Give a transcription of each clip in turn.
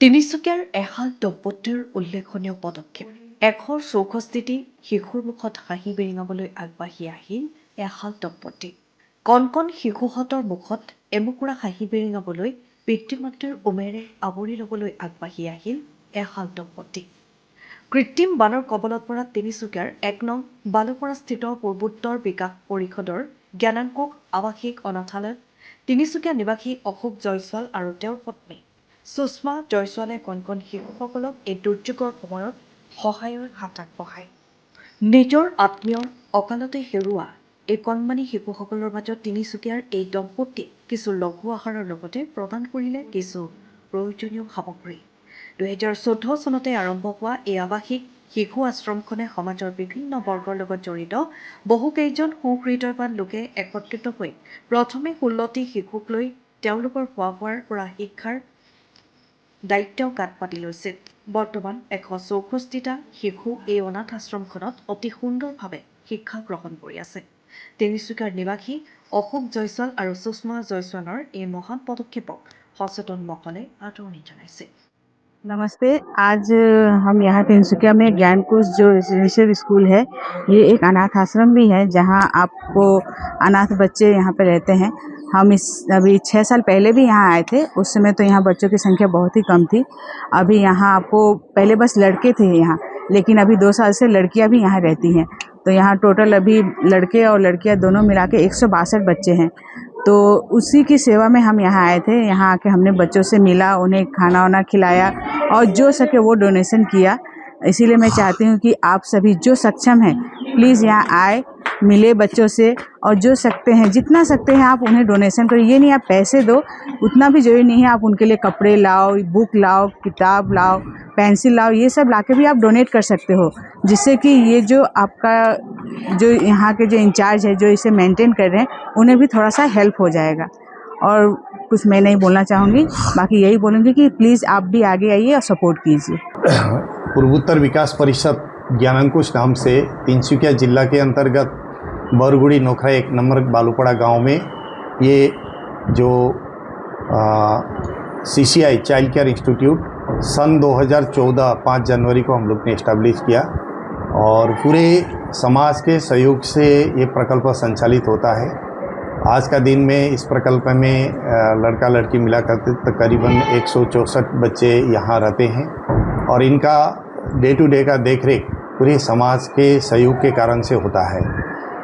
তিনিচুকীয়াৰ এহাল দম্পতীৰ উল্লেখনীয় পদক্ষেপ। ১৬৪টি শিশুৰ মুখত হাঁহি বিৰিঙাবলৈ আগবাঢ়ি আহিল এহাল দম্পতী। কণ কণ শিশুহঁতৰ মুখত এমুকুৰা হাঁহি বিৰিঙাবলৈ পিতৃ মাতৃৰ উমেৰে আৱৰি ল'বলৈ আগবাঢ়ি আহিল এহাল দম্পতী। কৃত্ৰিম বানৰ কবলত পৰা তিনিচুকীয়াৰ ১ নং বালুপাৰাস্থিত পূৰ্বোত্তৰ বিকাশ পৰিষদৰ জ্ঞানাংকুশ আৱাসিক অনাথালয়ত তিনিচুকীয়া নিবাসী অশোক জয়ছোৱাল আৰু তেওঁৰ পত্নী সুষমা জয়ছোৱালে কণ কণ শিশুসকলক এই দুৰ্যোগৰ সময়ত সহায়ৰ হাত আগবঢ়ায়। নিজৰ আত্মীয় অকালতে হেৰুওৱা এই কণমানি শিশুসকলৰ মাজত তিনিচুকীয়াৰ এই দম্পতীয়ে কিছু লঘু আহাৰৰ লগতে প্ৰদান কৰিলে কিছু প্ৰয়োজনীয় সামগ্ৰী। ২০১৪ চনতে আৰম্ভ হোৱা এই আৱাসিক শিশু আশ্ৰমখনে সমাজৰ বিভিন্ন বৰ্গৰ লগত জড়িত বহুকেইজন সুহৃদয়বান লোকে একত্ৰিত হৈ প্ৰথমে ১৬টি শিশুক লৈ তেওঁলোকৰ খোৱা বোৱাৰ পৰা শিক্ষাৰ দায়িত্ব কান্ধ পাতি লৈছিল। বৰ্তমান ১৬৪টা শিশু এই অনাথ আশ্ৰমখনত অতি সুন্দৰভাৱে শিক্ষা গ্ৰহণ কৰি আছে। তিনিচুকীয়াৰ নিবাসী অশোক জয়ছোৱাল আৰু সুষমা জয়ছোৱালৰ এই মহান পদক্ষেপক সচেতন মহলে আদৰণি জনাইছে। नमस्ते। आज हम यहाँ तिनसुकिया में ज्ञानकुश जो रेसिडेंशियल स्कूल है, ये एक अनाथ आश्रम भी है जहाँ आपको अनाथ बच्चे यहाँ पे रहते हैं। हम अभी 6 साल पहले भी यहाँ आए थे। उस समय तो यहाँ बच्चों की संख्या बहुत ही कम थी। अभी यहाँ आपको पहले बस लड़के थे यहाँ, लेकिन अभी 2 साल से लड़कियाँ भी यहाँ रहती हैं। तो यहाँ टोटल अभी लड़के और लड़कियाँ दोनों मिला के 162 बच्चे हैं। तो उसी की सेवा में हम यहाँ आए थे। यहाँ आके हमने बच्चों से मिला, उन्हें खाना वाना खिलाया और जो सके वो डोनेशन किया। इसीलिए मैं चाहती हूँ कि आप सभी जो सक्षम हैं प्लीज़ यहाँ आए, मिले बच्चों से और जो सकते हैं जितना सकते हैं आप उन्हें डोनेशन करो। ये नहीं आप पैसे दो, उतना भी जरूरी नहीं है। आप उनके लिए कपड़े लाओ, बुक लाओ, किताब लाओ, पेंसिल लाओ, ये सब लाके भी आप डोनेट कर सकते हो, जिससे कि ये जो आपका जो यहाँ के जो इंचार्ज है जो इसे मेंटेन कर रहे हैं उन्हें भी थोड़ा सा हेल्प हो जाएगा। और कुछ मैं नहीं बोलना चाहूँगी, बाकी यही बोलूँगी कि प्लीज़ आप भी आगे आइए और सपोर्ट कीजिए। पूर्वोत्तर विकास परिषद ज्ञानांकुश नाम से तिनसुकिया जिला के अंतर्गत बरगुड़ी नोखरा 1 नंबर बालूपड़ा गांव में ये जो CCI चाइल्ड केयर इंस्टीट्यूट सन 2014 5 जनवरी को हम लोग ने इस्टेब्लिश किया और पूरे समाज के सहयोग से ये प्रकल्प संचालित होता है। आज का दिन में इस प्रकल्प में लड़का लड़की मिलाकर तकरीबन 164 बच्चे यहाँ रहते हैं और इनका डे टू डे का देखरेख पूरे समाज के सहयोग के कारण से होता है।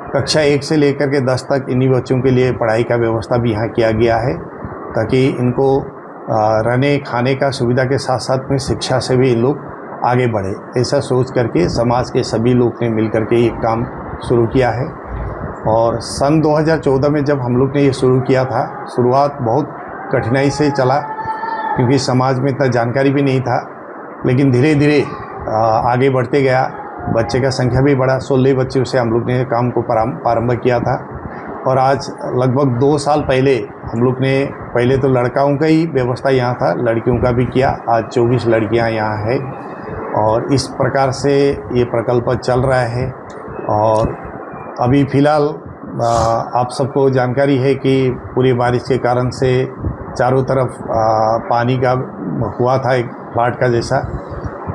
कक्षा 1 से लेकर के 10 तक इन्हीं बच्चों के लिए पढ़ाई का व्यवस्था भी यहाँ किया गया है, ताकि इनको रहने खाने का सुविधा के साथ साथ में शिक्षा से भी इन लोग आगे बढ़े। ऐसा सोच करके समाज के सभी लोग ने मिल करके ये काम शुरू किया है। और सन 2014 में जब हम लोग ने ये शुरू किया था, शुरुआत बहुत कठिनाई से चला क्योंकि समाज में इतना जानकारी भी नहीं था, लेकिन धीरे धीरे आगे बढ़ते गया। बच्चे का संख्या भी बढ़ा। 16 बच्चों से हम लोग ने काम को प्रारंभ किया था और आज लगभग 2 साल पहले हम लोग ने पहले तो लड़काओं का ही व्यवस्था यहाँ था, लड़कियों का भी किया। आज 24 लड़कियाँ यहाँ है और इस प्रकार से ये प्रकल्प चल रहा है। और अभी फ़िलहाल आप सबको जानकारी है कि पूरी बारिश के कारण से चारों तरफ पानी का हुआ था एक फ्लड का जैसा।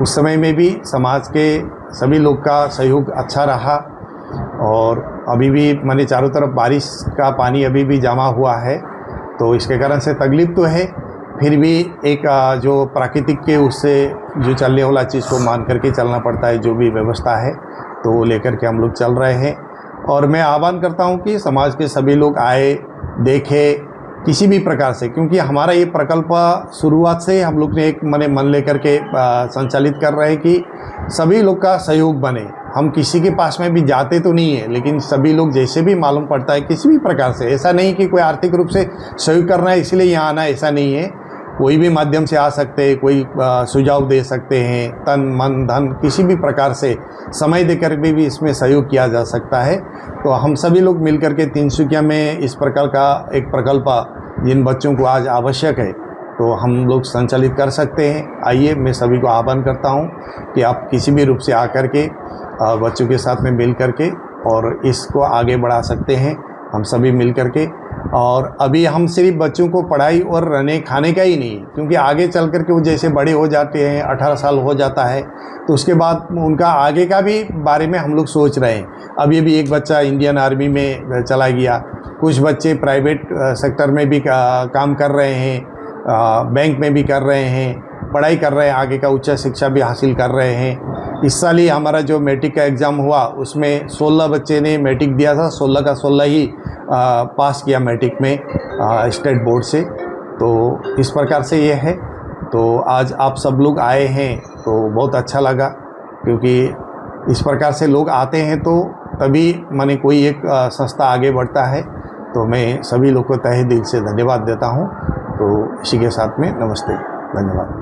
उस समय में भी समाज के सभी लोग का सहयोग अच्छा रहा और अभी भी माने चारों तरफ बारिश का पानी अभी भी जमा हुआ है, तो इसके कारण से तकलीफ तो है, फिर भी एक जो प्राकृतिक के उससे जो चलने वाला चीज़ को मान करके चलना पड़ता है। जो भी व्यवस्था है तो वो लेकर के हम लोग चल रहे हैं। और मैं आह्वान करता हूँ कि समाज के सभी लोग आए, देखें किसी भी प्रकार से, क्योंकि हमारा ये प्रकल्प शुरुआत से हम लोग ने एक मन लेकर के संचालित कर रहे हैं कि सभी लोग का सहयोग बने। हम किसी के पास में भी जाते तो नहीं है, लेकिन सभी लोग जैसे भी मालूम पड़ता है किसी भी प्रकार से, ऐसा नहीं कि कोई आर्थिक रूप से सहयोग करना है इसलिए यहाँ आना, ऐसा नहीं है। कोई भी माध्यम से आ सकते हैं, कोई सुझाव दे सकते हैं, तन मन धन किसी भी प्रकार से समय देकर भी इसमें सहयोग किया जा सकता है। तो हम सभी लोग मिलकर के तिनसुकिया में इस प्रकार का एक प्रकल्प जिन बच्चों को आज आवश्यक है तो हम लोग संचालित कर सकते हैं। आइए, मैं सभी को आह्वान करता हूँ कि आप किसी भी रूप से आकर के बच्चों के साथ में मिल करके और इसको आगे बढ़ा सकते हैं। हम सभी मिल करके और अभी हम सिर्फ बच्चों को पढ़ाई और रहने खाने का ही नहीं, क्योंकि आगे चल कर के वो जैसे बड़े हो जाते हैं, 18 साल हो जाता है, तो उसके बाद उनका आगे का भी बारे में हम लोग सोच रहे हैं। अभी भी एक बच्चा इंडियन आर्मी में चला गया, कुछ बच्चे प्राइवेट सेक्टर में भी काम कर रहे हैं, बैंक में भी कर रहे हैं, पढ़ाई कर रहे हैं, आगे का उच्च शिक्षा भी हासिल कर रहे हैं। इस साल ही हमारा जो मैट्रिक का एग्ज़ाम हुआ उसमें 16 बच्चे ने मैट्रिक दिया था, 16 का 16 ही पास किया मैट्रिक में स्टेट बोर्ड से। तो इस प्रकार से ये है। तो आज आप सब लोग आए हैं तो बहुत अच्छा लगा, क्योंकि इस प्रकार से लोग आते हैं तो तभी माने कोई एक संस्था आगे बढ़ता है। तो मैं सभी लोग को तहे दिल से धन्यवाद देता हूँ। तो इसी के साथ में नमस्ते, धन्यवाद।